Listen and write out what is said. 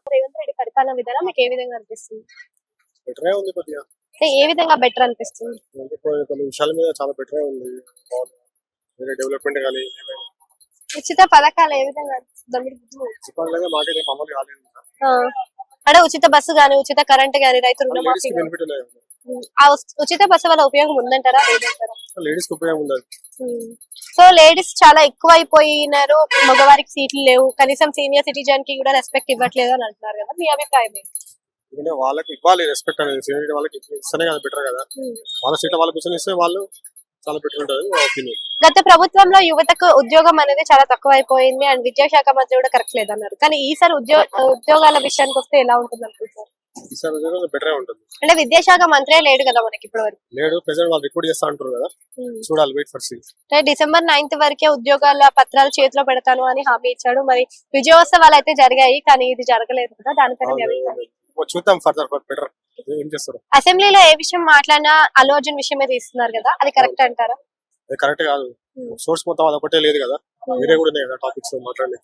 రేవంత్ రెడ్డి పరిపాలన విధానం మీకు ఏ విధంగా అనిపిస్తుంది? బెటరే ఉంది కొద్దిగా. అంటే ఏ విధంగా బెటర్ అనిపిస్తుంది? అంటే కొన్ని విషయాల మీద చాలా బెటరే ఉంది. బాగుంది. వేరే డెవలప్మెంట్ కానీ ఏమైనా ఉచిత పథకాలు ఏ విధంగా అనిపిస్తుంది? చెప్పాలంటే మాకైతే అమలు కాలేదు. ఆ, అంటే ఉచిత బస్సు గాని, ఉచిత కరెంట్ గాని, రైతు లేడీస్ రుణమాఫీ కి గాని. బెనిఫిట్ ఉన్నాయి. ఆ ఉచిత బస్సు వల్ల ఉపయోగం ఉందంటారా లేదంటారా? లేడీస్ కి ఉపయోగం ఉండదు. సో లేడీస్ చాలా ఎక్కువ అయిపోయినారు, మగవారికి సీట్లు లేవు, కనీసం సీనియర్ సిటిజన్ కి కూడా రెస్పెక్ట్ ఇవ్వట్లేదు అని అంటున్నారు కదా, మీ అభిప్రాయం ఏంటి? ఎందుకంటే వాళ్ళకి ఇవ్వాలి రెస్పెక్ట్ అనేది. సీనియర్ వాళ్ళకి ఇస్తేనే కదా బెటర్ కదా. వాళ్ళ సీట్ వాళ్ళకి కూర్చొని ఇస్తే వాళ్ళు చాలా బెటర్ ఉంటుంది మా ఒపీనియన్. గత ప్రభుత్వంలో యువతకు ఉద్యోగం అనేది చాలా తక్కువ అయిపోయింది అండ్ విద్యాశాఖ మంత్రి కూడా కరెక్ట్ లేదన్నారు. కానీ ఈసారి ఉద్యోగాల విషయానికి వస్తే ఎలా ఉంటుంది అనుకుంటారు? ఈసారి బెటరే ఉంటుంది. అంటే విద్యాశాఖ మంత్రే లేడు కదా మనకి ఇప్పటి వరకు. లేడు, ప్రెసెంట్ వాళ్ళు రిపోర్ట్ చేస్తా అంటారు కదా, చూడాలి, వెయిట్ ఫర్ సీ. అంటే December 9th వరకే ఉద్యోగాల పత్రాలు చేతిలో పెడతాను అని హామీ ఇచ్చాడు. మరి విజయోత్సవాలు అయితే జరిగాయి, కానీ ఇది జరగలేదు కదా, దానిపైన మీ అభిప్రాయం? చూద్దాం ఫర్దర్ బెటర్ ఏం చేస్తారు. అసెంబ్లీలో ఏ విషయం మాట్లాడినా అల్లు అర్జున్ విషయమే తీస్తున్నారు కదా, అది కరెక్ట్ అంటారా? అది కరెక్ట్ కాదు. సోర్స్ మొత్తం అది ఒకటే లేదు కదా, వేరే కూడా ఉన్నాయి కదా టాపిక్స్ మాట్లాడలేదు.